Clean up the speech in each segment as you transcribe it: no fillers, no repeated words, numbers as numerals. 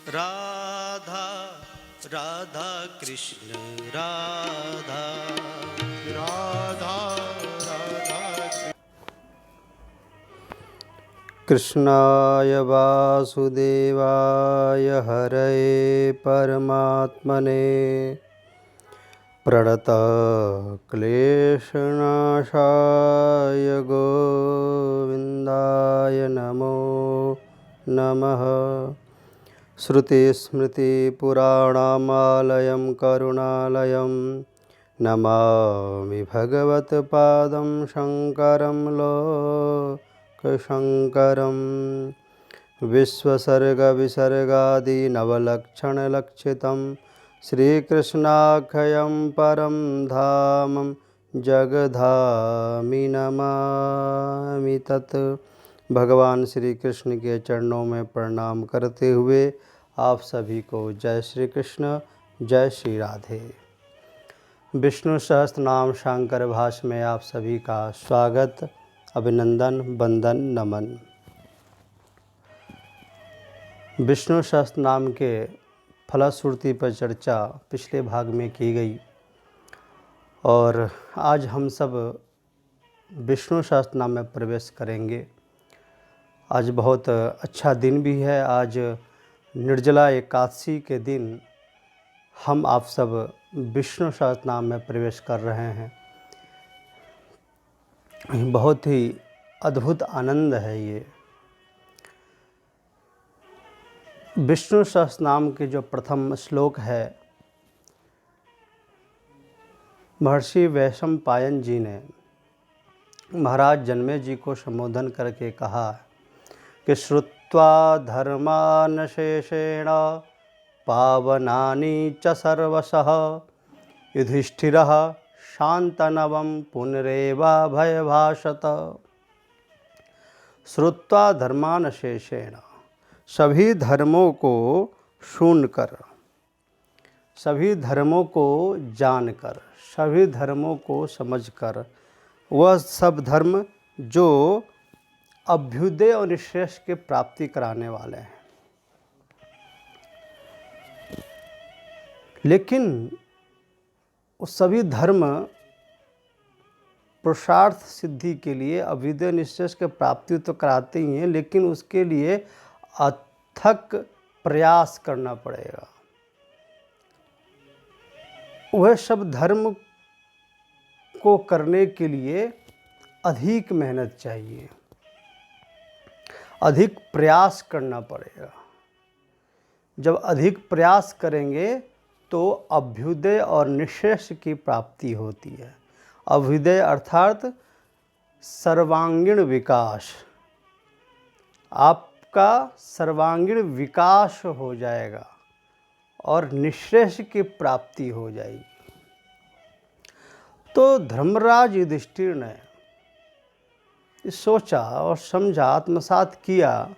राधा राधा कृष्ण राधा राधा राधा कृष्णाय वासुदेवाय हरये परमात्मने प्रणतक्लेशनाशाय गोविन्दाय नमो नमः। श्रुतिस्मृतिपुराणामालयं करुणालयं नमामि भगवत्पादं शङ्करं लोकशङ्करं। विश्वसर्गविसर्गादिनवलक्षणलक्षितं श्रीकृष्णाख्यं परं धामं जगधामि नमामि तत्। भगवान श्री कृष्ण के चरणों में प्रणाम करते हुए आप सभी को जय श्री कृष्ण, जय श्री राधे। विष्णु सहस्त्र नाम शंकर भाष्य में आप सभी का स्वागत, अभिनंदन, वंदन, नमन। विष्णु सहस्त्र नाम के फलश्रुति पर चर्चा पिछले भाग में की गई और आज हम सब विष्णु सहस्त्र नाम में प्रवेश करेंगे। आज बहुत अच्छा दिन भी है। आज निर्जला एकादशी के दिन हम आप सब विष्णु सहस्त्र नाम में प्रवेश कर रहे हैं। बहुत ही अद्भुत आनंद है ये। विष्णु सहस्त्र नाम के जो प्रथम श्लोक है, महर्षि वैशंपायन जी ने महाराज जन्मे जी को संबोधन करके कहा कि श्रुत्वा धर्मान शेषेण पावनानि च सर्वशः युधिष्ठिरः शान्तनवं पुनरेवाभयभाषत। श्रुत्वा धर्मान शेषेण, सभी धर्मों को सुनकर, सभी धर्मों को जानकर, सभी धर्मों को समझकर, वह सब धर्म जो अभ्युदय और निःश्रेयस की प्राप्ति कराने वाले हैं। लेकिन वो सभी धर्म पुरुषार्थ सिद्धि के लिए अभ्युदय निःश्रेयस की प्राप्ति तो कराते ही हैं, लेकिन उसके लिए अथक प्रयास करना पड़ेगा। वह सब धर्म को करने के लिए अधिक मेहनत चाहिए, अधिक प्रयास करना पड़ेगा। जब अधिक प्रयास करेंगे तो अभ्युदय और निःश्रेयस की प्राप्ति होती है। अभ्युदय अर्थात सर्वांगीण विकास, आपका सर्वांगीण विकास हो जाएगा और निःश्रेयस की प्राप्ति हो जाएगी। तो धर्मराज युधिष्ठिर ने सोचा और समझा, आत्मसात किया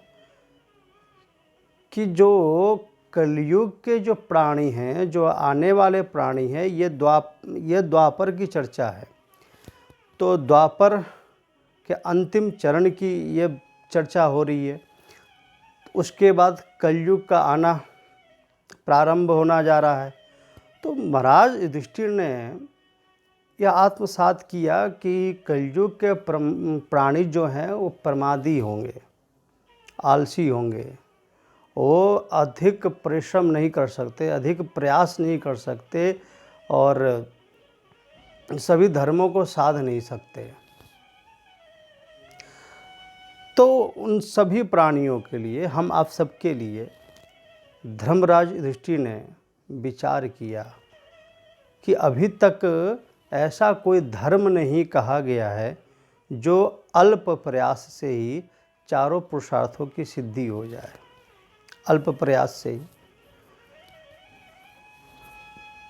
कि जो कलयुग के जो प्राणी हैं, जो आने वाले प्राणी हैं, ये द्वापर की चर्चा है। तो द्वापर के अंतिम चरण की ये चर्चा हो रही है। उसके बाद कलयुग का आना प्रारंभ होना जा रहा है। तो महाराज युधिष्ठिर ने यह आत्मसात किया कि कलयुग के प्राणी जो हैं वो प्रमादी होंगे, आलसी होंगे, वो अधिक परिश्रम नहीं कर सकते, अधिक प्रयास नहीं कर सकते और सभी धर्मों को साध नहीं सकते। तो उन सभी प्राणियों के लिए, हम आप सबके लिए धर्मराज युधिष्ठिर ने विचार किया कि अभी तक ऐसा कोई धर्म नहीं कहा गया है जो अल्प प्रयास से ही चारों पुरुषार्थों की सिद्धि हो जाए। अल्प प्रयास से ही,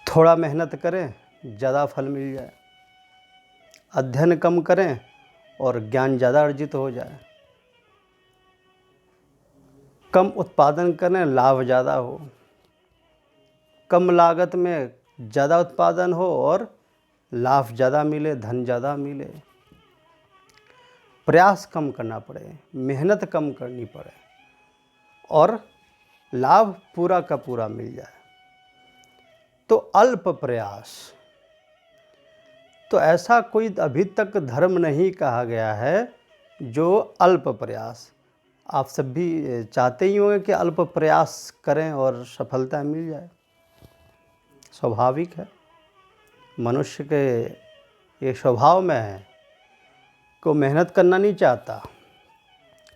थोड़ा मेहनत करें ज़्यादा फल मिल जाए, अध्ययन कम करें और ज्ञान ज़्यादा अर्जित हो जाए, कम उत्पादन करें लाभ ज़्यादा हो, कम लागत में ज़्यादा उत्पादन हो और लाभ ज़्यादा मिले, धन ज़्यादा मिले। प्रयास कम करना पड़े, मेहनत कम करनी पड़े और लाभ पूरा का पूरा मिल जाए। तो अल्प प्रयास, तो ऐसा कोई अभी तक धर्म नहीं कहा गया है जो अल्प प्रयास। आप सब भी चाहते ही होंगे कि अल्प प्रयास करें और सफलता मिल जाए, स्वाभाविक है, मनुष्य के ये स्वभाव में है। को मेहनत करना नहीं चाहता,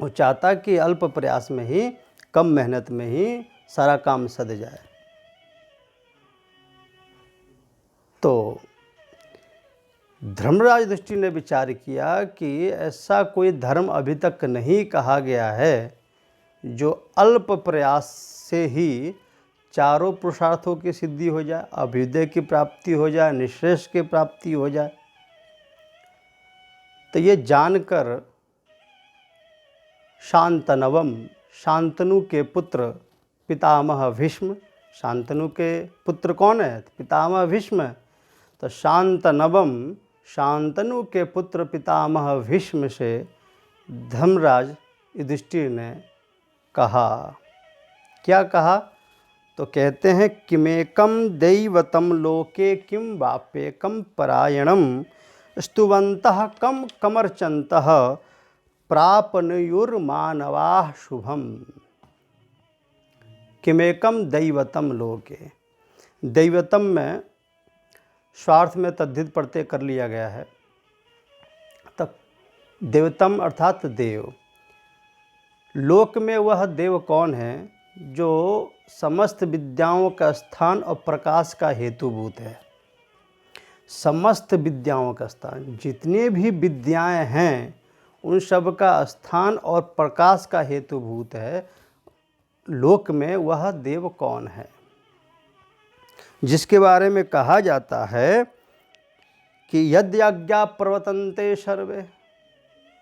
वो चाहता कि अल्प प्रयास में ही, कम मेहनत में ही सारा काम सध जाए। तो धर्मराज युधिष्ठिर ने विचार किया कि ऐसा कोई धर्म अभी तक नहीं कहा गया है जो अल्प प्रयास से ही चारों पुरुषार्थों की सिद्धि हो जाए, अभ्युदय की प्राप्ति हो जाए, निःश्रेष की प्राप्ति हो जाए। तो ये जानकर शांतनवम, शांतनु के पुत्र पितामह भीष्म, शांतनु के पुत्र कौन है? पितामह भीष्म। तो शांतनवम, शांतनु के पुत्र पितामह भीष्म से धर्मराज युधिष्ठिर ने कहा। क्या कहा? तो कहते हैं किमेकम दैवतम लोके किम वाप्येकम परायणम स्तुवन्तः कम कमर्चन्तः प्रापनुयुर्मानवाः शुभम। किमेकम दैवतम लोके, दैवतम में स्वार्थ में तद्धित प्रत्यय कर लिया गया है। तब देवतम अर्थात देव। लोक में वह देव कौन है जो समस्त विद्याओं का स्थान और प्रकाश का हेतुभूत है। समस्त विद्याओं का स्थान, जितनी भी विद्याएं हैं उन सब का स्थान और प्रकाश का हेतुभूत है। लोक में वह देव कौन है जिसके बारे में कहा जाता है कि यदि आज्ञा प्रवर्तन्ते सर्वे,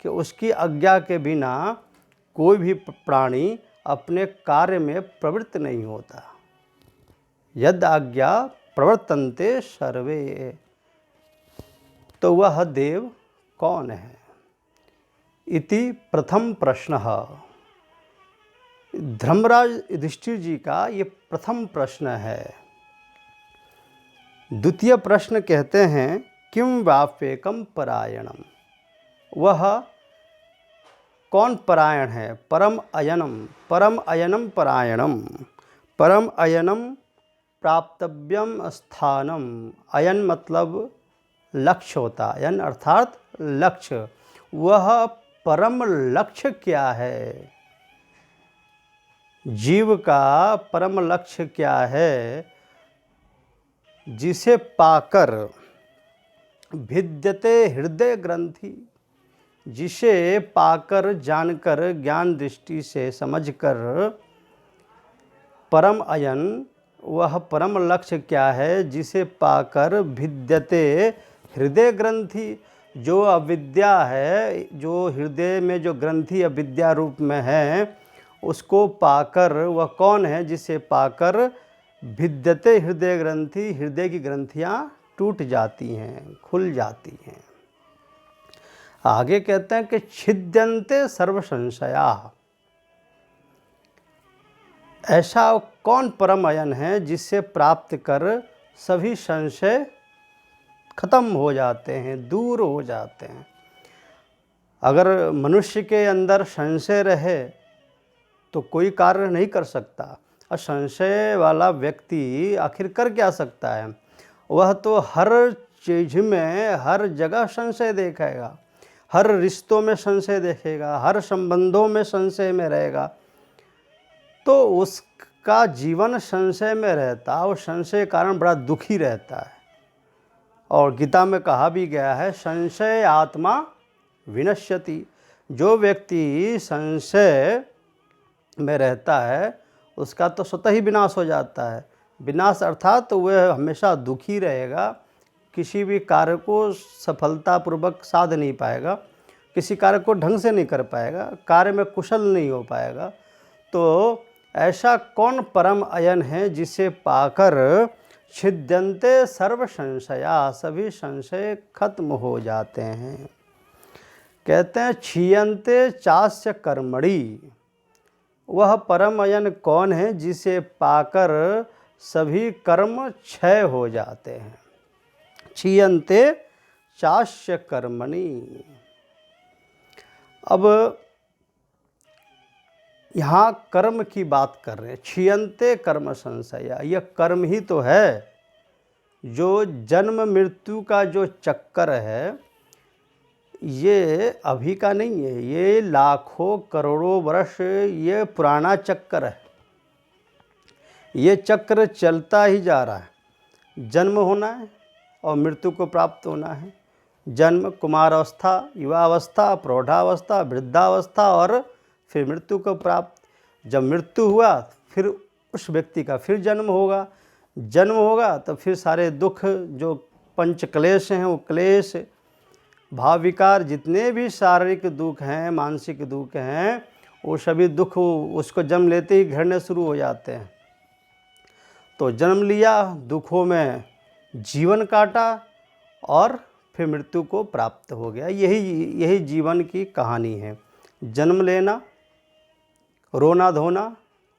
कि उसकी आज्ञा के बिना कोई भी प्राणी अपने कार्य में प्रवृत्त नहीं होता। यद आज्ञा प्रवर्तन्ते सर्वे, तो वह देव कौन है? इति प्रथम प्रश्न। धर्मराज युधिष्ठिर जी का ये प्रथम प्रश्न है। द्वितीय प्रश्न कहते हैं किम वाप्येकम परायणम, वह कौन परायण है? परम अयनम, परम अयनम परायणम, परम अयनम प्राप्तव्यम स्थानम। अयन मतलब लक्ष्य होता है, अयन अर्थात लक्ष्य। वह परम लक्ष्य क्या है? जीव का परम लक्ष्य क्या है जिसे पाकर भिद्यते हृदय ग्रंथि, जिसे पाकर, जानकर, ज्ञान दृष्टि से समझकर परम अयन, वह परम लक्ष्य क्या है जिसे पाकर भिद्यते हृदय ग्रंथि, जो अविद्या है, जो हृदय में जो ग्रंथि अविद्या रूप में है, उसको पाकर, वह कौन है जिसे पाकर भिद्यते हृदय ग्रंथि, हृदय की ग्रंथियाँ टूट जाती हैं, खुल जाती हैं। आगे कहते हैं कि छिद्यन्ते सर्व संशया, ऐसा कौन परम अयन है जिससे प्राप्त कर सभी संशय खत्म हो जाते हैं, दूर हो जाते हैं। अगर मनुष्य के अंदर संशय रहे तो कोई कार्य नहीं कर सकता, और संशय वाला व्यक्ति आखिर कर क्या सकता है? वह तो हर चीज़ में, हर जगह संशय देखेगा, हर रिश्तों में संशय देखेगा, हर संबंधों में संशय में रहेगा, तो उसका जीवन संशय में रहता है और संशय कारण बड़ा दुखी रहता है। और गीता में कहा भी गया है संशय आत्मा विनश्यति, जो व्यक्ति संशय में रहता है उसका तो स्वतः ही विनाश हो जाता है। विनाश अर्थात तो वह हमेशा दुखी रहेगा, किसी भी कार्य को सफलतापूर्वक साध नहीं पाएगा, किसी कार्य को ढंग से नहीं कर पाएगा, कार्य में कुशल नहीं हो पाएगा। तो ऐसा कौन परम अयन है जिसे पाकर छिद्यन्ते सर्व संशया, सभी संशय खत्म हो जाते हैं। कहते हैं क्षीयन्ते चास्य कर्मणि, वह परम अयन कौन है जिसे पाकर सभी कर्म क्षय हो जाते हैं। क्षीयन्ते चास्य कर्मणि। अब यहाँ कर्म की बात कर रहे हैं। क्षीयन्ते कर्म संशया, यह कर्म ही तो है। जो जन्म मृत्यु का जो चक्कर है ये अभी का नहीं है, ये लाखों करोड़ों वर्ष ये पुराना चक्कर है। ये चक्र चलता ही जा रहा है। जन्म होना है और मृत्यु को प्राप्त होना है। जन्म, कुमारावस्था, युवावस्था, प्रौढ़ावस्था, वृद्धावस्था और फिर मृत्यु को प्राप्त। जब मृत्यु हुआ फिर उस व्यक्ति का फिर जन्म होगा। जन्म होगा तो फिर सारे दुख जो पंच क्लेश हैं, वो क्लेश, भाव विकार, जितने भी शारीरिक दुख हैं, मानसिक दुख हैं, वो सभी दुख उसको जन्म लेते ही घिरने शुरू हो जाते हैं। तो जन्म लिया, दुखों में जीवन काटा और फिर मृत्यु को प्राप्त हो गया। यही जीवन की कहानी है। जन्म लेना, रोना धोना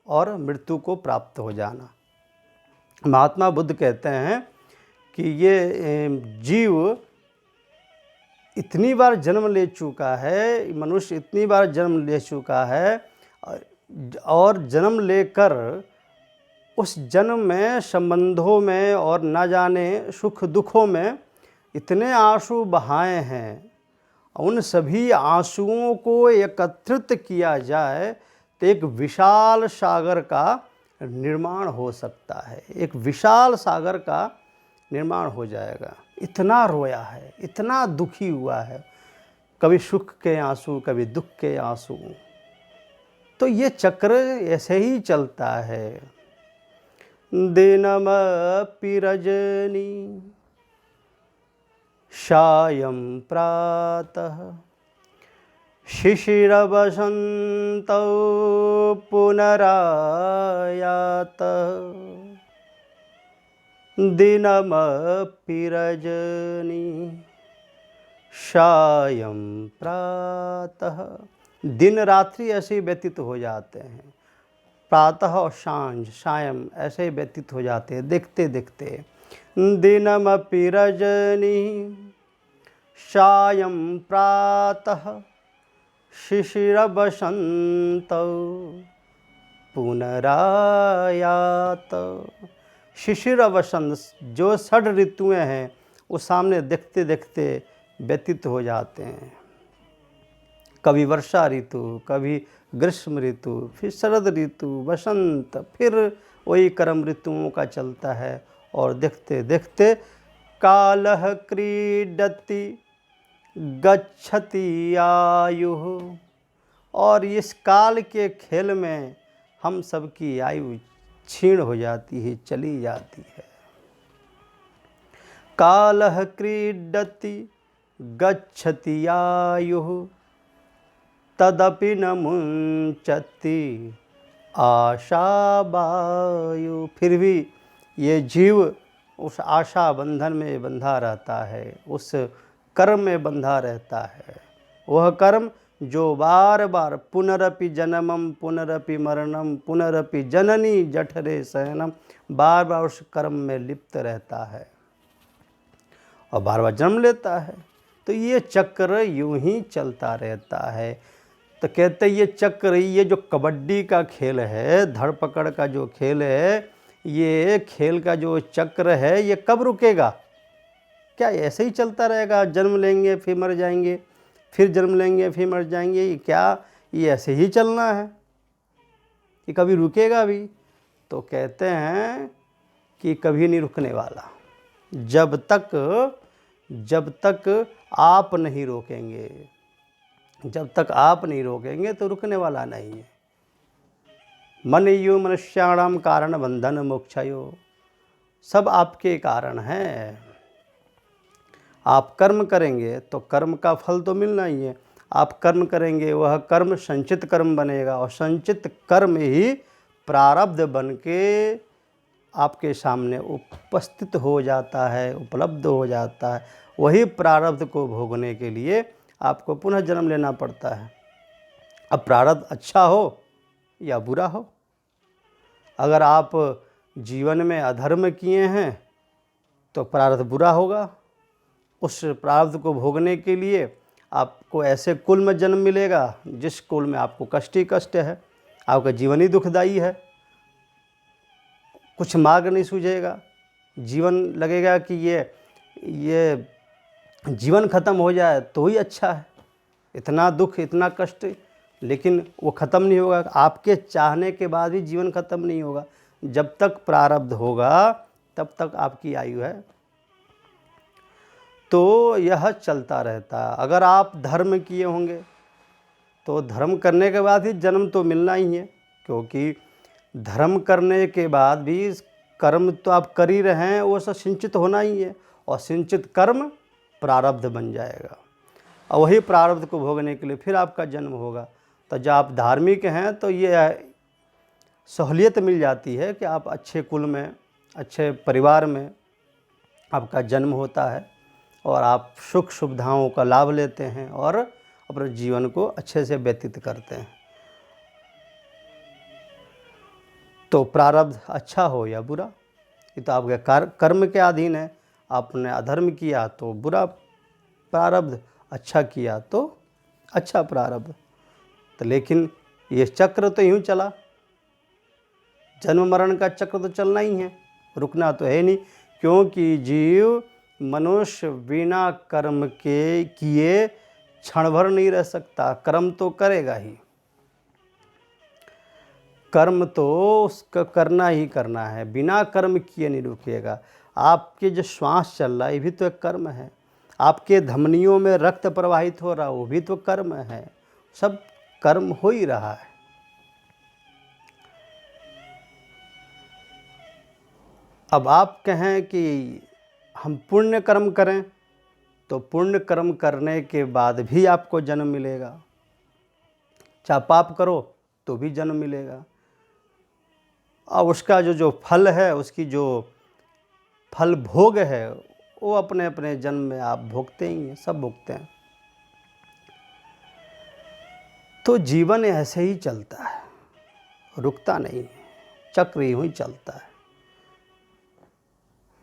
और मृत्यु को प्राप्त हो जाना। महात्मा बुद्ध कहते हैं कि ये जीव इतनी बार जन्म ले चुका है, मनुष्य इतनी बार जन्म ले चुका है और जन्म लेकर उस जन्म में, संबंधों में और न जाने सुख दुखों में इतने आंसू बहाए हैं। उन सभी आंसुओं को एकत्रित किया जाए तो एक विशाल सागर का निर्माण हो सकता है। एक विशाल सागर का निर्माण हो जाएगा। इतना रोया है, इतना दुखी हुआ है, कभी सुख के आंसू, कभी दुख के आंसू। तो ये चक्र ऐसे ही चलता है। दिनमपि रजनी सायं प्रातः शिशिरवसन्तौ पुनरायात। दिनमपि रजनी सायं प्रातः। दिन रात्रि ऐसे ही व्यतीत हो जाते हैं। प्रातः और सांझ, सायं ऐसे व्यतीत हो जाते हैं देखते देखते। दिनमपि रजनी सायं प्रातः शिशिरवसन्तौ पुनरायात। शिशिर वसंत, जो षड ऋतुएँ हैं वो सामने देखते देखते व्यतीत हो जाते हैं। कभी वर्षा ऋतु, कभी ग्रीष्म ऋतु, फिर शरद ऋतु, वसंत, फिर वही कर्म ऋतुओं का चलता है। और देखते देखते कालः क्रीडति गच्छति आयुः। और इस काल के खेल में हम सबकी आयु क्षीण हो जाती है, चली जाती है। कालः क्रीडति गच्छति आयुः तदपि न मुंचति आशावायु। फिर भी ये जीव उस आशा बंधन में बंधा रहता है, उस कर्म में बंधा रहता है। वह कर्म जो बार बार पुनरपि जन्मम पुनरपि मरणम पुनरपि जननी जठरे शयनम, बार बार उस कर्म में लिप्त रहता है और बार बार जन्म लेता है। तो ये चक्र यूं ही चलता रहता है। तो कहते ये चक्र, ये जो कबड्डी का खेल है, धरपकड़ का जो खेल है, ये खेल का जो चक्र है ये कब रुकेगा? क्या ऐसे ही चलता रहेगा? जन्म लेंगे फिर मर जाएंगे, फिर जन्म लेंगे फिर मर जाएंगे, ये क्या ये ऐसे ही चलना है? ये कभी रुकेगा भी? तो कहते हैं कि कभी नहीं रुकने वाला। जब तक आप नहीं रोकेंगे, जब तक आप नहीं रोकेंगे तो रुकने वाला नहीं है। मनयु मनुष्याणाम कारण बंधन मोक्षयो, सब आपके कारण हैं। आप कर्म करेंगे तो कर्म का फल तो मिलना ही है। आप कर्म करेंगे, वह कर्म संचित कर्म बनेगा और संचित कर्म ही प्रारब्ध बन के आपके सामने उपस्थित हो जाता है, उपलब्ध हो जाता है। वही प्रारब्ध को भोगने के लिए आपको पुनः जन्म लेना पड़ता है। अब प्रारब्ध अच्छा हो या बुरा हो। अगर आप जीवन में अधर्म किए हैं तो प्रारब्ध बुरा होगा। उस प्रारब्ध को भोगने के लिए आपको ऐसे कुल में जन्म मिलेगा जिस कुल में आपको कष्ट ही कष्ट है, आपका जीवन ही दुखदाई है, कुछ मार्ग नहीं सूझेगा। जीवन लगेगा कि ये जीवन ख़त्म हो जाए तो ही अच्छा है, इतना दुख इतना कष्ट, लेकिन वो ख़त्म नहीं होगा। आपके चाहने के बाद भी जीवन ख़त्म नहीं होगा। जब तक प्रारब्ध होगा तब तक आपकी आयु है, तो यह चलता रहता है। अगर आप धर्म किए होंगे तो धर्म करने के बाद ही जन्म तो मिलना ही है, क्योंकि धर्म करने के बाद भी कर्म तो आप कर ही रहे हैं, वो सब सिंचित होना ही है, और सिंचित कर्म प्रारब्ध बन जाएगा, और वही प्रारब्ध को भोगने के लिए फिर आपका जन्म होगा। तो जब आप धार्मिक हैं तो ये सहूलियत मिल जाती है कि आप अच्छे कुल में, अच्छे परिवार में आपका जन्म होता है, और आप सुख सुविधाओं का लाभ लेते हैं और अपने जीवन को अच्छे से व्यतीत करते हैं। तो प्रारब्ध अच्छा हो या बुरा, ये तो आपके कर्म के अधीन है। आपने अधर्म किया तो बुरा प्रारब्ध, अच्छा किया तो अच्छा प्रारब्ध। तो लेकिन ये चक्र तो यूँ चला, जन्म मरण का चक्र तो चलना ही है, रुकना तो है नहीं, क्योंकि जीव मनुष्य बिना कर्म के किए क्षण भर नहीं रह सकता। कर्म तो करेगा ही, कर्म तो उसका करना ही करना है, बिना कर्म किए नहीं रुकेगा। आपके जो श्वास चल रहा है ये भी तो एक कर्म है, आपके धमनियों में रक्त प्रवाहित हो रहा वो भी तो कर्म है, सब कर्म हो ही रहा है। अब आप कहें कि हम पुण्य कर्म करें, तो पुण्य कर्म करने के बाद भी आपको जन्म मिलेगा, चाहे पाप करो तो भी जन्म मिलेगा। अब उसका जो फल है, उसकी जो फल भोग है, वो अपने अपने जन्म में आप भोगते ही हैं, सब भोगते हैं। तो जीवन ऐसे ही चलता है, रुकता नहीं है, चक्र यूँ ही चलता है।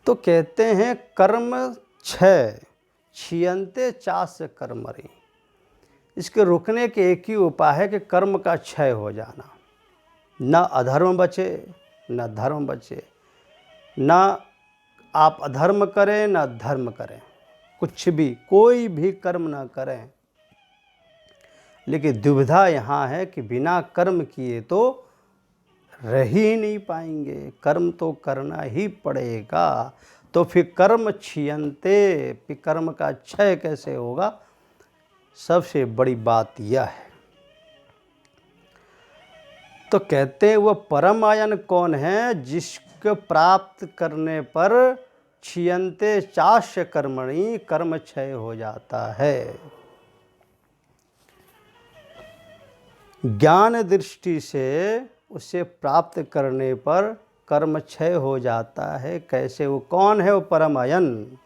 तो कहते हैं कर्म क्षय छियंते चास कर्मणि। इसके रुकने के एक ही उपाय है कि कर्म का क्षय हो जाना। न अधर्म बचे न धर्म बचे, न आप अधर्म करें न धर्म करें, कुछ भी कोई भी कर्म ना करें। लेकिन दुविधा यहाँ है कि बिना कर्म किए तो रह ही नहीं पाएंगे, कर्म तो करना ही पड़ेगा। तो फिर कर्म छियंते, फिर कर्म का क्षय कैसे होगा? सबसे बड़ी बात यह है। तो कहते हैं वह परम आयन कौन है? जिसको प्राप्त करने पर छियंते चास्य कर्मणि, कर्म क्षय हो जाता है। ज्ञान दृष्टि से उसे प्राप्त करने पर कर्म क्षय हो जाता है। कैसे? वो कौन है वो परम आयन?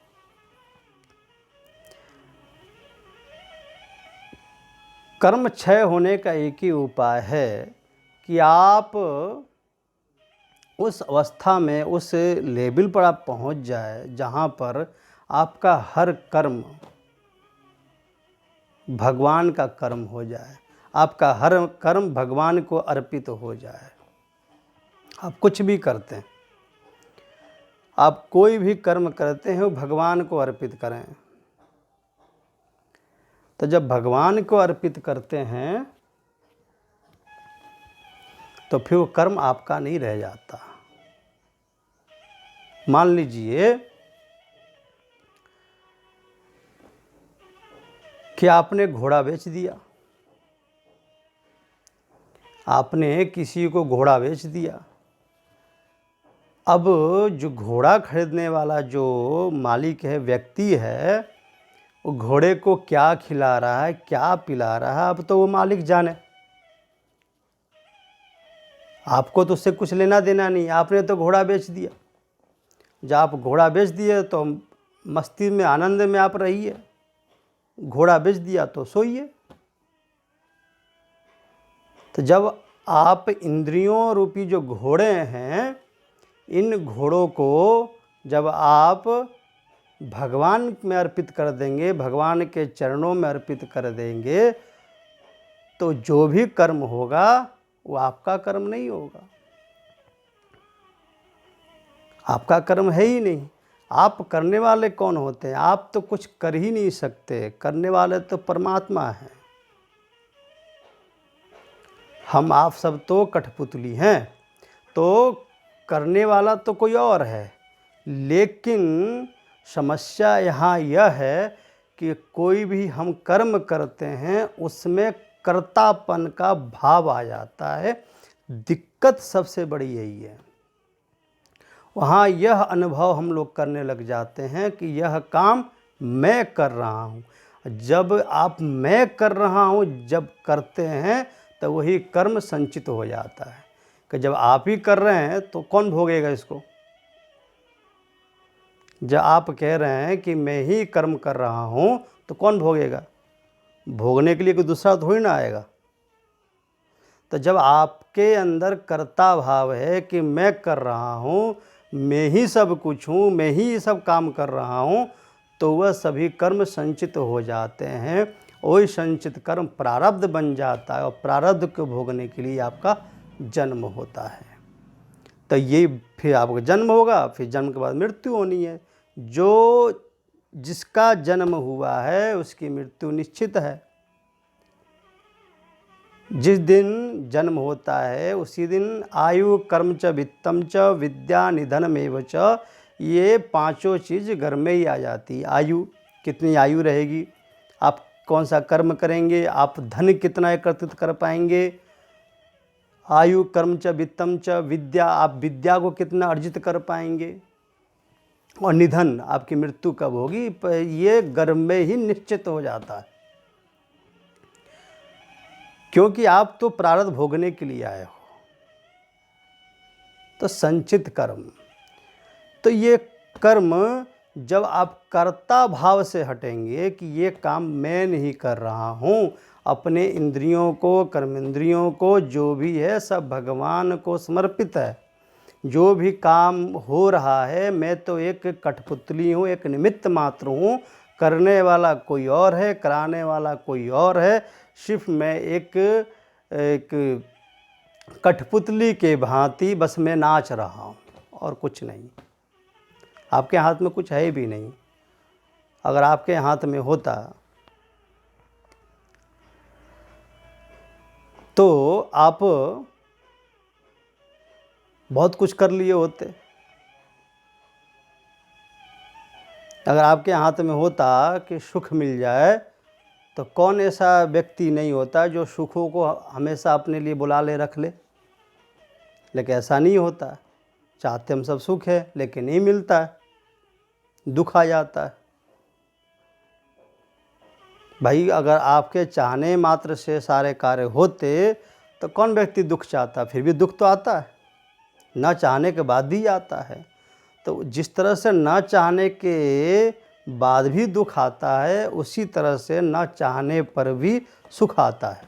कर्म क्षय होने का एक ही उपाय है कि आप उस अवस्था में, उस लेवल पर आप पहुंच जाए जहां पर आपका हर कर्म भगवान का कर्म हो जाए, आपका हर कर्म भगवान को अर्पित हो जाए। आप कुछ भी करते हैं, आप कोई भी कर्म करते हैं वो भगवान को अर्पित करें। तो जब भगवान को अर्पित करते हैं तो फिर वो कर्म आपका नहीं रह जाता। मान लीजिए कि आपने घोड़ा बेच दिया, आपने किसी को घोड़ा बेच दिया। अब जो घोड़ा खरीदने वाला जो मालिक है, व्यक्ति है, वो घोड़े को क्या खिला रहा है, क्या पिला रहा है, अब तो वो मालिक जाने। आपको तो उससे कुछ लेना देना नहीं, आपने तो घोड़ा बेच दिया। जब आप घोड़ा बेच दिए तो मस्ती में, आनंद में आप रहिए, घोड़ा बेच दिया तो सोइए। तो जब आप इंद्रियों रूपी जो घोड़े हैं, इन घोड़ों को जब आप भगवान में अर्पित कर देंगे, भगवान के चरणों में अर्पित कर देंगे, तो जो भी कर्म होगा वो आपका कर्म नहीं होगा, आपका कर्म है ही नहीं। आप करने वाले कौन होते हैं? आप तो कुछ कर ही नहीं सकते, करने वाले तो परमात्मा हैं। हम आप सब तो कठपुतली हैं, तो करने वाला तो कोई और है। लेकिन समस्या यहाँ यह है कि कोई भी हम कर्म करते हैं उसमें कर्तापन का भाव आ जाता है। दिक्कत सबसे बड़ी यही है। वहाँ यह अनुभव हम लोग करने लग जाते हैं कि यह काम मैं कर रहा हूँ। जब आप मैं कर रहा हूँ जब करते हैं तो वही कर्म संचित हो जाता है। कि जब आप ही कर रहे हैं तो कौन भोगेगा इसको? जब आप कह रहे हैं कि मैं ही कर्म कर रहा हूँ तो कौन भोगेगा? भोगने के लिए कोई दूसरा थोड़ी ना आएगा। तो जब आपके अंदर कर्ता भाव है कि मैं कर रहा हूँ, मैं ही सब कुछ हूँ, मैं ही सब काम कर रहा हूँ, तो वह सभी कर्म संचित हो जाते हैं। वही संचित कर्म प्रारब्ध बन जाता है और प्रारब्ध को भोगने के लिए आपका जन्म होता है। तो ये फिर आपका जन्म होगा, फिर जन्म के बाद मृत्यु होनी है। जो जिसका जन्म हुआ है उसकी मृत्यु निश्चित है। जिस दिन जन्म होता है उसी दिन आयु कर्म च वित्तम च विद्या निधनमेव च, ये पांचों चीज़ घर में ही आ जाती है। आयु, कितनी आयु रहेगी, आप कौन सा कर्म करेंगे, आप धन कितना एकत्रित कर पाएंगे। आयु कर्म च वित्तम च विद्या, आप विद्या को कितना अर्जित कर पाएंगे। और निधन, आपकी मृत्यु कब होगी, ये घर में ही निश्चित हो जाता है। क्योंकि आप तो प्रारब्ध भोगने के लिए आए हो। तो संचित कर्म, तो ये कर्म जब आप कर्ता भाव से हटेंगे कि ये काम मैं नहीं कर रहा हूँ, अपने इंद्रियों को, कर्मेंद्रियों को, जो भी है सब भगवान को समर्पित है। जो भी काम हो रहा है मैं तो एक कठपुतली हूँ, एक निमित्त मात्र हूँ। करने वाला कोई और है, कराने वाला कोई और है। सिर्फ मैं एक कठपुतली के भांति बस मैं नाच रहा हूँ और कुछ नहीं। आपके हाथ में कुछ है भी नहीं। अगर आपके हाथ में होता तो आप बहुत कुछ कर लिए होते। अगर आपके हाथ में होता कि सुख मिल जाए तो कौन ऐसा व्यक्ति नहीं होता जो सुखों को हमेशा अपने लिए बुला ले रख ले। लेकिन ऐसा नहीं होता। चाहते हम सब सुख है लेकिन नहीं मिलता है, दुख आ जाता है। भाई अगर आपके चाहने मात्र से सारे कार्य होते तो कौन व्यक्ति दुख चाहता? फिर भी दुख तो आता है, ना चाहने के बाद भी आता है। तो जिस तरह से ना चाहने के बाद भी दुख आता है, उसी तरह से ना चाहने पर भी सुख आता है।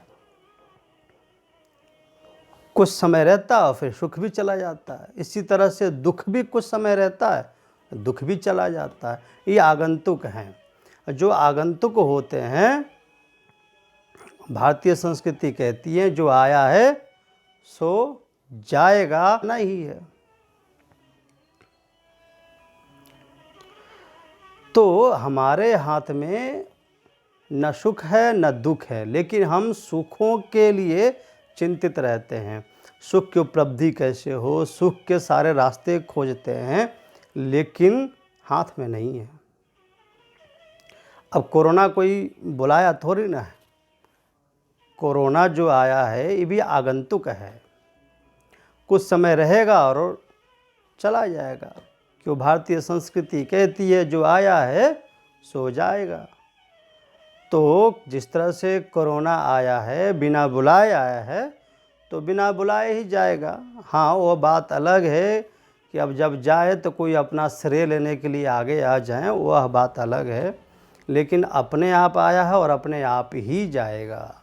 कुछ समय रहता है और फिर सुख भी चला जाता है। इसी तरह से दुख भी कुछ समय रहता है, दुख भी चला जाता है। ये आगंतुक हैं। जो आगंतुक होते हैं, भारतीय संस्कृति कहती है जो आया है सो जाएगा नहीं है। तो हमारे हाथ में न सुख है न दुख है, लेकिन हम सुखों के लिए चिंतित रहते हैं। सुख की उपलब्धि कैसे हो, सुख के सारे रास्ते खोजते हैं, लेकिन हाथ में नहीं है। अब कोरोना कोई बुलाया थोड़ी ना है। कोरोना जो आया है ये भी आगंतुक है। कुछ समय रहेगा और चला जाएगा। क्यों? भारतीय संस्कृति कहती है जो आया है सो जाएगा। तो जिस तरह से कोरोना आया है, बिना बुलाए आया है, तो बिना बुलाए ही जाएगा। हाँ, वो बात अलग है कि अब जब जाए तो कोई अपना श्रेय लेने के लिए आगे आ जाए, वह बात अलग है। लेकिन अपने आप आया है और अपने आप ही जाएगा।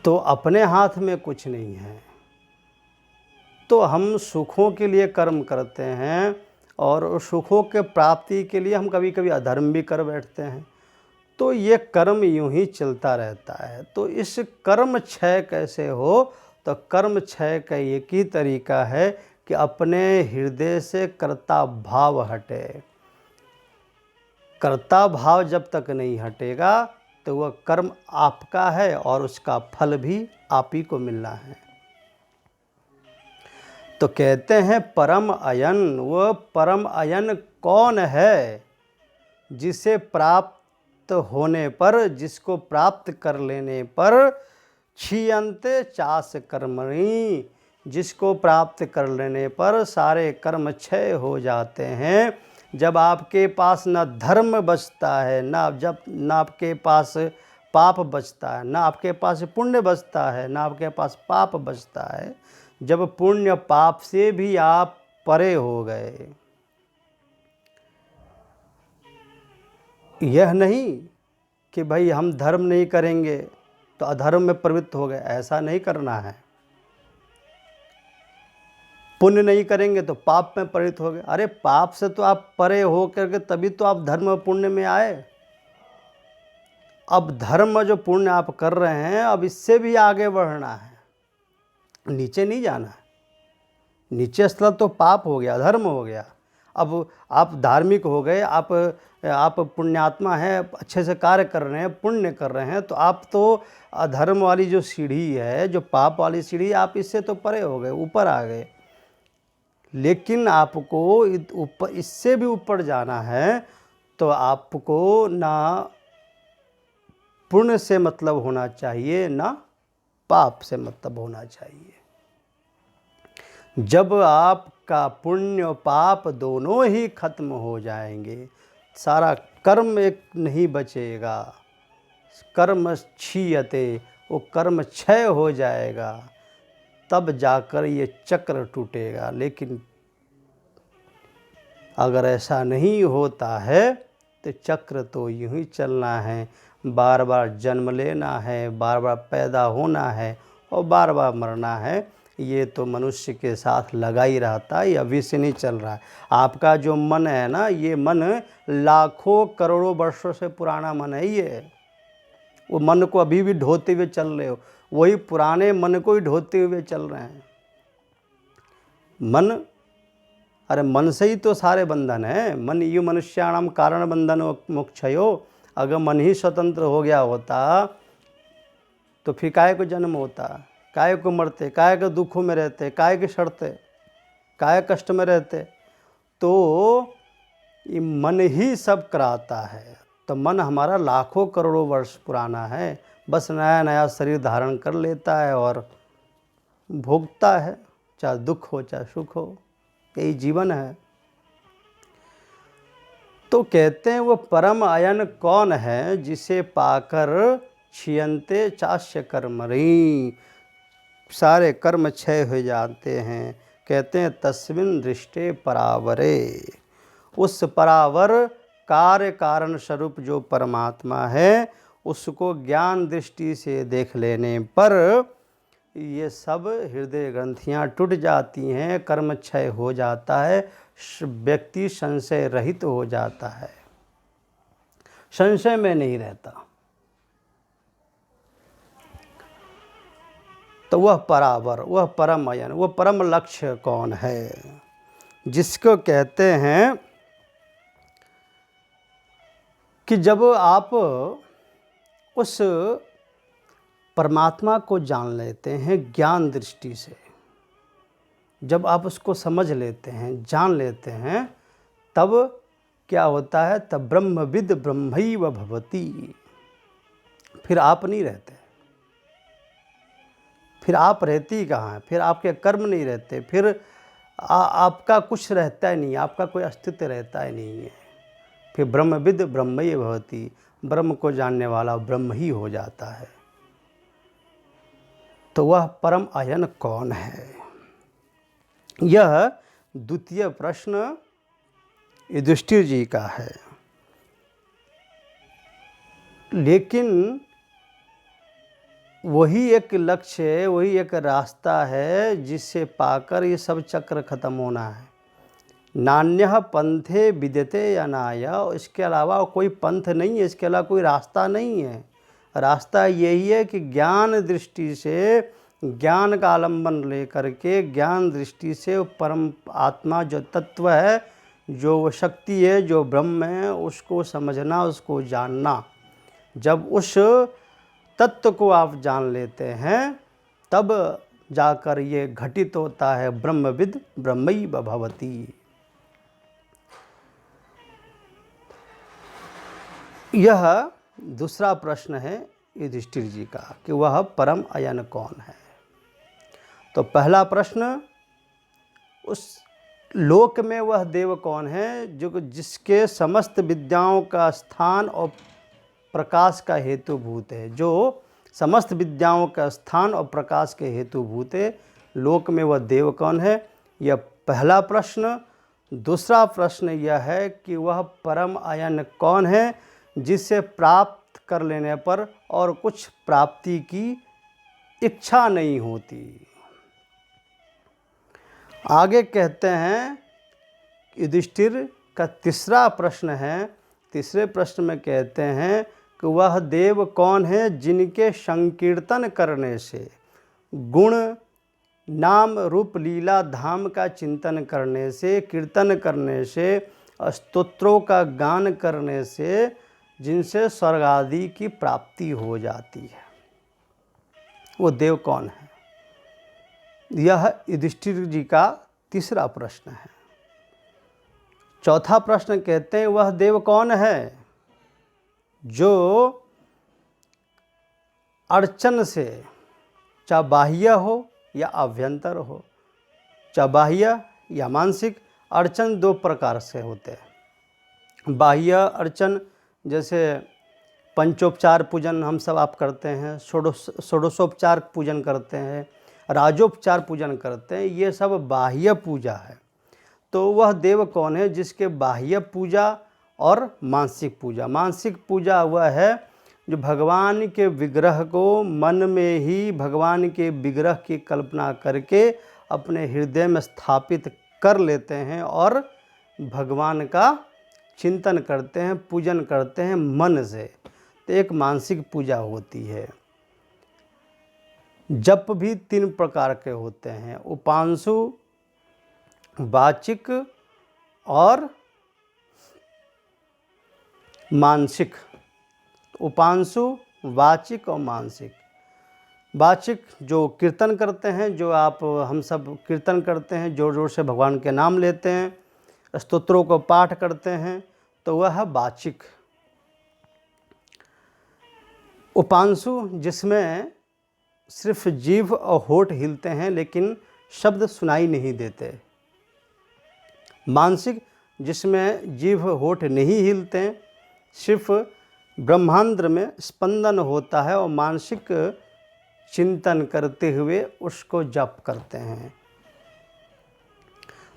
तो अपने हाथ में कुछ नहीं है। तो हम सुखों के लिए कर्म करते हैं और उस सुखों के प्राप्ति के लिए हम कभी कभी अधर्म भी कर बैठते हैं। तो ये कर्म यूं ही चलता रहता है। तो इस कर्म क्षय कैसे हो? तो कर्म क्षय का एक ही तरीका है कि अपने हृदय से कर्ता भाव हटे। कर्ता भाव जब तक नहीं हटेगा तो वह कर्म आपका है और उसका फल भी आप ही को मिलना है। तो कहते हैं परम अयन। वह परम अयन कौन है? जिसे प्राप्त होने पर, जिसको प्राप्त कर लेने पर क्षीयन्ते चास कर्मणि, जिसको प्राप्त कर लेने पर सारे कर्म क्षय हो जाते हैं। जब आपके पास न धर्म बचता है, न आपके पास पाप बचता है, न आपके पास पुण्य बचता है, न आपके पास पाप बचता है, जब पुण्य पाप से भी आप परे हो गए, यह नहीं कि भाई हम धर्म नहीं करेंगे तो अधर्म में प्रवृत्त हो गए, ऐसा नहीं करना है। पुण्य नहीं करेंगे तो पाप में प्रवृत्त हो गए। अरे पाप से तो आप परे हो करके तभी तो आप धर्म और पुण्य में आए। अब धर्म जो पुण्य आप कर रहे हैं, अब इससे भी आगे बढ़ना है, नीचे नहीं जाना है। नीचे स्तर तो पाप हो गया, धर्म हो गया। अब आप धार्मिक हो गए, आप पुण्यात्मा हैं, अच्छे से कार्य कर रहे हैं, पुण्य कर रहे हैं, तो आप तो अधर्म वाली जो सीढ़ी है, जो पाप वाली सीढ़ी, आप इससे तो परे हो गए, ऊपर आ गए। लेकिन आपको ऊपर, इससे भी ऊपर जाना है तो आपको ना पुण्य से मतलब होना चाहिए, ना पाप से मतलब होना चाहिए। जब आपका पुण्य और पाप दोनों ही खत्म हो जाएंगे, सारा कर्म एक नहीं बचेगा, कर्म क्षीयते, वो कर्म क्षय हो जाएगा, तब जाकर ये चक्र टूटेगा। लेकिन अगर ऐसा नहीं होता है तो चक्र तो यूं ही चलना है, बार बार जन्म लेना है, बार बार पैदा होना है और बार बार मरना है। ये तो मनुष्य के साथ लगा ही रहता है, ये अभी से नहीं चल रहा है। आपका जो मन है ना, ये मन लाखों करोड़ों वर्षों से पुराना मन है। ये वो मन को अभी भी ढोते हुए चल रहे हो, वही पुराने मन को ही ढोते हुए चल रहे हैं। मन, अरे मन से ही तो सारे बंधन है। मन यु मनुष्याणाम कारण बंधन मोक्षयो। अगर मन ही स्वतंत्र हो गया होता तो फिर काहे को जन्म होता, काहे को मरते, काहे के दुखों में रहते, काहे के सड़ते, काहे कष्ट में रहते। तो ये मन ही सब कराता है। तो मन हमारा लाखों करोड़ों वर्ष पुराना है, बस नया नया शरीर धारण कर लेता है और भोगता है, चाहे दुख हो चाहे सुख हो, यही जीवन है। तो कहते हैं वो परम अयन कौन है जिसे पाकर क्षीयन्ते चास्य कर्मणि, सारे कर्म क्षय हो जाते हैं। कहते हैं तस्मिन् दृष्टे परावरे, उस परावर कार्य कारण स्वरूप जो परमात्मा है, उसको ज्ञान दृष्टि से देख लेने पर ये सब हृदय ग्रंथियाँ टूट जाती हैं, कर्म क्षय हो जाता है, व्यक्ति संशय रहित हो जाता है, संशय में नहीं रहता। तो वह परावर, वह परम अयन, वह परम लक्ष्य कौन है? जिसको कहते हैं कि जब आप उस परमात्मा को जान लेते हैं ज्ञान दृष्टि से, जब आप उसको समझ लेते हैं, जान लेते हैं, तब क्या होता है? तब ब्रह्मविद ब्रह्मैव भवति। फिर आप नहीं रहते, फिर आप रहती कहाँ हैं? फिर आपके कर्म नहीं रहते, फिर आपका कुछ रहता ही नहीं, आपका कोई अस्तित्व रहता ही नहीं है। फिर ब्रह्मविद ब्रह्मैव भवति, ब्रह्म को जानने वाला ब्रह्म ही हो जाता है। तो वह परम अयन कौन है? यह द्वितीय प्रश्न युधिष्ठिर जी का है। लेकिन वही एक लक्ष्य है, वही एक रास्ता है जिससे पाकर ये सब चक्र खत्म होना है। नान्यः पंथे विद्यते अनाय, इसके अलावा कोई पंथ नहीं है, इसके अलावा कोई रास्ता नहीं है। रास्ता यही है कि ज्ञान दृष्टि से, ज्ञान का आलंबन लेकर के, ज्ञान दृष्टि से परम आत्मा जो तत्व है, जो वो शक्ति है, जो ब्रह्म है, उसको समझना, उसको जानना। जब उस तत्व को आप जान लेते हैं तब जाकर ये घटित होता है ब्रह्मविद ब्रह्मैव भवति। यह दूसरा प्रश्न है युधिष्ठिर जी का कि वह परम अयन कौन है। तो पहला प्रश्न, उस लोक में वह देव कौन है जो जिसके समस्त विद्याओं का स्थान और प्रकाश का हेतुभूत है, जो समस्त विद्याओं का स्थान और प्रकाश के हेतुभूत है। लोक में वह देव कौन है, यह पहला प्रश्न। दूसरा प्रश्न यह है कि वह परम अयन कौन है जिसे प्राप्त कर लेने पर और कुछ प्राप्ति की इच्छा नहीं होती। आगे कहते हैं युधिष्ठिर का तीसरा प्रश्न है। तीसरे प्रश्न में कहते हैं कि वह देव कौन है जिनके संकीर्तन करने से, गुण नाम रूप लीला धाम का चिंतन करने से, कीर्तन करने से, स्तोत्रों का गान करने से, जिनसे स्वर्ग आदि की प्राप्ति हो जाती है। वो देव कौन है? यह युधिष्ठिर जी का तीसरा प्रश्न है। चौथा प्रश्न कहते हैं वह देव कौन है जो अर्चन से, चाहे बाह्य हो या अभ्यंतर हो, चाहे बाह्य या मानसिक, अर्चन दो प्रकार से होते हैं। बाह्य अर्चन जैसे पंचोपचार पूजन हम सब आप करते हैं, षोडशोपचार पूजन करते हैं, राजोपचार पूजन करते हैं, ये सब बाह्य पूजा है। तो वह देव कौन है जिसके बाह्य पूजा और मानसिक पूजा। मानसिक पूजा वह है जो भगवान के विग्रह को मन में ही, भगवान के विग्रह की कल्पना करके अपने हृदय में स्थापित कर लेते हैं और भगवान का चिंतन करते हैं, पूजन करते हैं मन से। तो एक मानसिक पूजा होती है। जप भी 3 प्रकार के होते हैं, उपांशु, वाचिक और मानसिक। उपांशु, वाचिक और मानसिक। वाचिक जो कीर्तन करते हैं, जो आप हम सब कीर्तन करते हैं, जोर जोर से भगवान के नाम लेते हैं, स्तोत्रों को पाठ करते हैं, तो वह है वाचिक। उपांशु जिसमें सिर्फ जीभ और होठ हिलते हैं लेकिन शब्द सुनाई नहीं देते। मानसिक जिसमें जीभ होठ नहीं हिलते, सिर्फ ब्रह्मांड में स्पंदन होता है और मानसिक चिंतन करते हुए उसको जप करते हैं।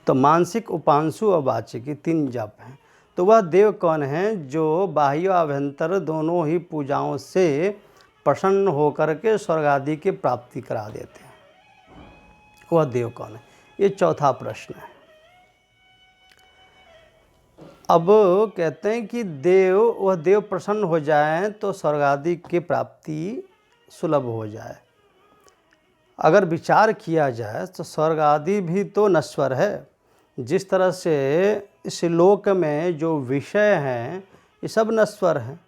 तो मानसिक, उपांशु और वाचिक, 3 जप हैं। तो वह देव कौन है जो बाह्य आभ्यंतर दोनों ही पूजाओं से प्रसन्न होकर के स्वर्ग आदि की प्राप्ति करा देते हैं। वह देव कौन है? ये चौथा प्रश्न है। अब कहते हैं कि वह देव प्रसन्न हो जाए तो स्वर्ग आदि की प्राप्ति सुलभ हो जाए। अगर विचार किया जाए तो स्वर्ग आदि भी तो नश्वर है। जिस तरह से इस लोक में जो विषय हैं ये सब नश्वर हैं।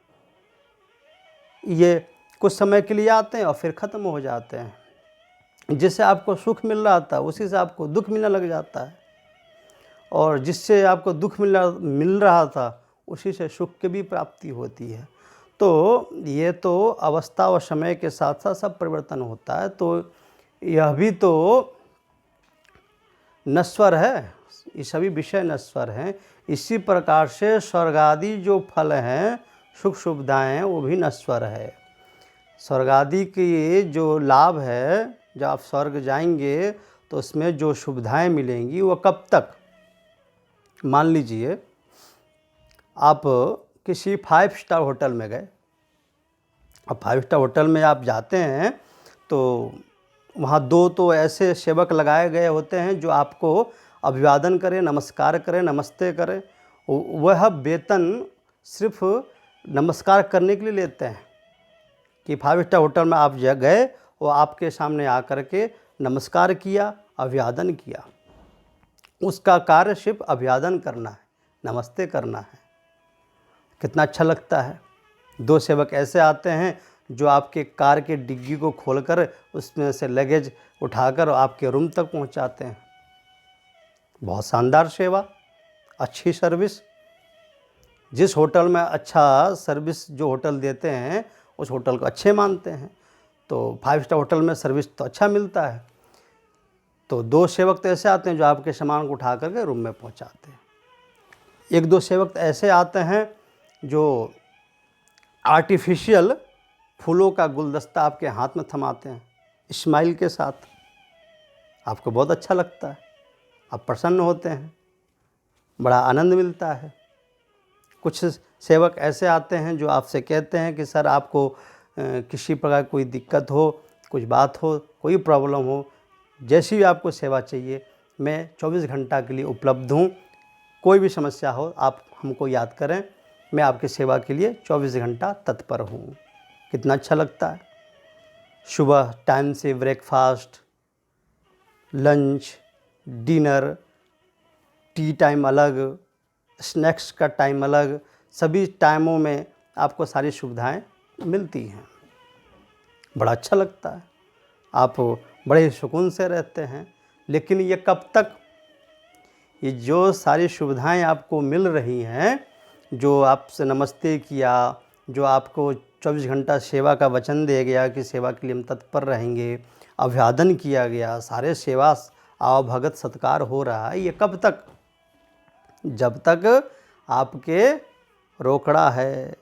ये कुछ समय के लिए आते हैं और फिर ख़त्म हो जाते हैं। जिससे आपको सुख मिल रहा था उसी से आपको दुख मिलने लग जाता है, और जिससे आपको दुख मिल रहा था उसी से सुख की भी प्राप्ति होती है। तो ये तो अवस्था और समय के साथ साथ सब परिवर्तन होता है। तो यह भी तो नश्वर है, ये सभी विषय नश्वर हैं। इसी प्रकार से स्वर्ग आदि जो फल हैं, सुख सुविधाएँ हैं, वो भी नश्वर है। स्वर्ग आदि की जो लाभ है, जब आप स्वर्ग जाएंगे तो उसमें जो सुविधाएं मिलेंगी वो कब तक? मान लीजिए आप किसी 5 स्टार होटल में गए, अब 5 स्टार होटल में आप जाते हैं तो वहाँ 2 तो ऐसे सेवक लगाए गए होते हैं जो आपको अभिवादन करें, नमस्कार करें, नमस्ते करें। वह वेतन सिर्फ नमस्कार करने के लिए लेते हैं कि 5 स्टार होटल में आप गए और आपके सामने आकर के नमस्कार किया, अभिवादन किया। उसका कार्य सिर्फ अभिवादन करना है, नमस्ते करना है। कितना अच्छा लगता है। 2 सेवक ऐसे आते हैं जो आपके कार के डिग्गी को खोलकर उसमें से लगेज उठाकर आपके रूम तक पहुंचाते हैं। बहुत शानदार सेवा, अच्छी सर्विस। जिस होटल में अच्छा सर्विस जो होटल देते हैं उस होटल को अच्छे मानते हैं। तो 5 स्टार होटल में सर्विस तो अच्छा मिलता है। तो 2 सेवक तो ऐसे आते हैं जो आपके सामान को उठा करके रूम में पहुंचाते हैं। 1-2 सेवक तो ऐसे आते हैं जो आर्टिफिशियल फूलों का गुलदस्ता आपके हाथ में थमाते हैं स्माइल के साथ। आपको बहुत अच्छा लगता है, आप प्रसन्न होते हैं, बड़ा आनंद मिलता है। कुछ सेवक ऐसे आते हैं जो आपसे कहते हैं कि सर आपको किसी प्रकार कोई दिक्कत हो, कुछ बात हो, कोई प्रॉब्लम हो, जैसी भी आपको सेवा चाहिए मैं 24 घंटा के लिए उपलब्ध हूँ। कोई भी समस्या हो आप हमको याद करें, मैं आपकी सेवा के लिए 24 घंटा तत्पर हूँ। कितना अच्छा लगता है। सुबह टाइम से breakfast, lunch, dinner, T time अलग, स्नैक्स का टाइम अलग, सभी टाइमों में आपको सारी सुविधाएं मिलती हैं। बड़ा अच्छा लगता है, आप बड़े सुकून से रहते हैं। लेकिन ये कब तक? ये जो सारी सुविधाएं आपको मिल रही हैं, जो आपसे नमस्ते किया, जो आपको 24 घंटा सेवा का वचन दिया गया कि सेवा के लिए हम तत्पर रहेंगे, अभिवादन किया गया, सारे सेवा आवभगत सत्कार हो रहा है, ये कब तक? जब तक आपके रोकड़ा है।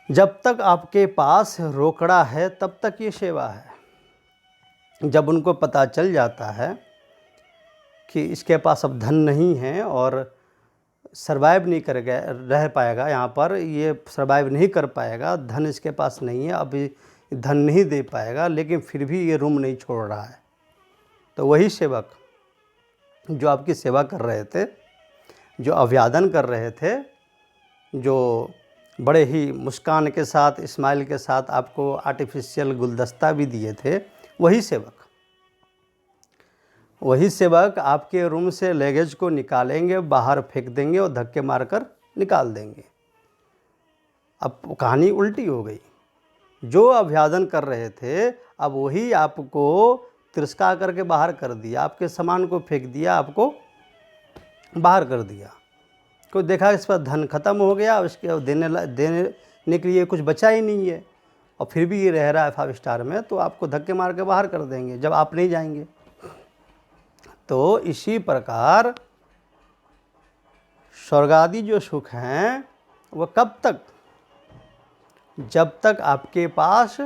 जब तक आपके पास रोकड़ा है तब तक ये सेवा है। जब उनको पता चल जाता है कि इसके पास अब धन नहीं है और सर्वाइव नहीं कर गया रह पाएगा, यहाँ पर ये सर्वाइव नहीं कर पाएगा, धन इसके पास नहीं है, अभी धन नहीं दे पाएगा, लेकिन फिर भी ये रूम नहीं छोड़ रहा है, तो वही सेवक जो आपकी सेवा कर रहे थे, जो अभिवादन कर रहे थे, जो बड़े ही मुस्कान के साथ, स्माइल के साथ आपको आर्टिफिशियल गुलदस्ता भी दिए थे, वही सेवक आपके रूम से लगेज को निकालेंगे, बाहर फेंक देंगे और धक्के मारकर निकाल देंगे। अब कहानी उल्टी हो गई। जो अभिवादन कर रहे थे अब वही आपको तिरस्कार करके बाहर कर दिया, आपके सामान को फेंक दिया, आपको बाहर कर दिया। कोई देखा इस पर धन खत्म हो गया, उसके देने के लिए कुछ बचा ही नहीं है, और फिर भी ये रह रहा है 5 स्टार में, तो आपको धक्के मार के बाहर कर देंगे जब आप नहीं जाएंगे। तो इसी प्रकार स्वर्गादि जो सुख हैं वह कब तक? जब तक आपके पास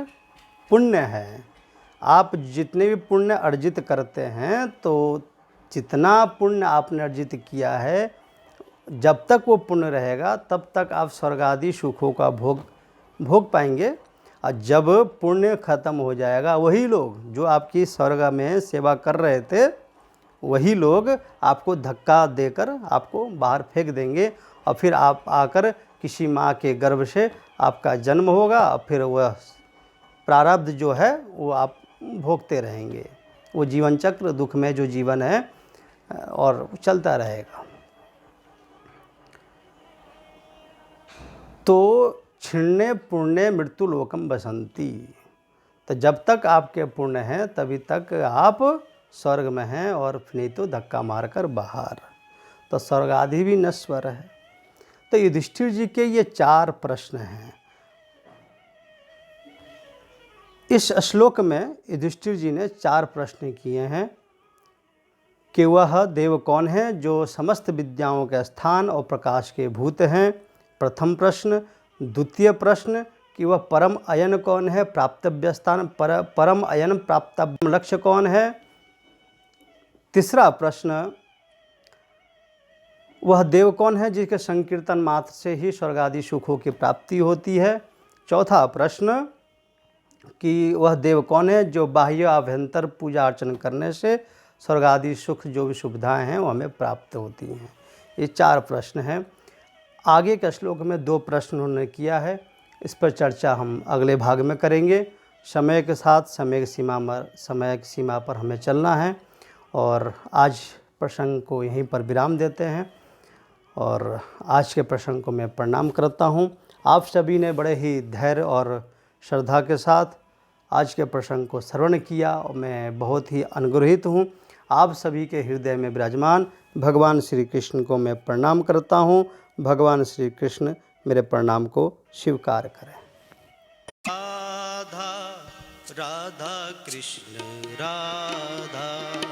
पुण्य है। आप जितने भी पुण्य अर्जित करते हैं, तो जितना पुण्य आपने अर्जित किया है, जब तक वो पुण्य रहेगा तब तक आप स्वर्गादि सुखों का भोग पाएंगे। और जब पुण्य खत्म हो जाएगा, वही लोग जो आपकी स्वर्ग में सेवा कर रहे थे, वही लोग आपको धक्का देकर आपको बाहर फेंक देंगे, और फिर आप आकर किसी माँ के गर्भ से आपका जन्म होगा, और फिर वह प्रारब्ध जो है वो आप भोगते रहेंगे। वो जीवन चक्र, दुख में जो जीवन है और चलता रहेगा। तो छिन्ने पुण्य मृत्यु लोकम बसंती। तो जब तक आपके पुण्य हैं तभी तक आप स्वर्ग में हैं, और नहीं तो धक्का मारकर बाहर। तो स्वर्ग आदि भी नश्वर है। तो युधिष्ठिर जी के ये 4 प्रश्न हैं। इस श्लोक में युधिष्ठिर जी ने 4 प्रश्न किए हैं कि वह देव कौन है जो समस्त विद्याओं के स्थान और प्रकाश के भूत हैं, प्रथम प्रश्न। द्वितीय प्रश्न कि वह परम अयन कौन है, प्राप्तव्य स्थान, परम अयन प्राप्तव्य लक्ष्य कौन है। तीसरा प्रश्न, वह देव कौन है जिसके संकीर्तन मात्र से ही स्वर्गादि सुखों की प्राप्ति होती है। चौथा प्रश्न कि वह देव कौन है जो बाह्य आभ्यंतर पूजा अर्चना करने से स्वर्ग आदि सुख जो भी सुविधाएं हैं वो हमें प्राप्त होती हैं। ये 4 प्रश्न हैं। आगे के श्लोक में 2 प्रश्न उन्होंने किया है, इस पर चर्चा हम अगले भाग में करेंगे। समय के साथ समय की सीमा पर हमें चलना है और आज प्रसंग को यहीं पर विराम देते हैं और आज के प्रसंग को मैं प्रणाम करता हूँ। आप सभी ने बड़े ही धैर्य और श्रद्धा के साथ आज के प्रसंग को श्रवण किया और मैं बहुत ही अनुग्रहित हूँ। आप सभी के हृदय में विराजमान भगवान श्री कृष्ण को मैं प्रणाम करता हूँ। भगवान श्री कृष्ण मेरे प्रणाम को स्वीकार करें। राधा राधा कृष्ण राधा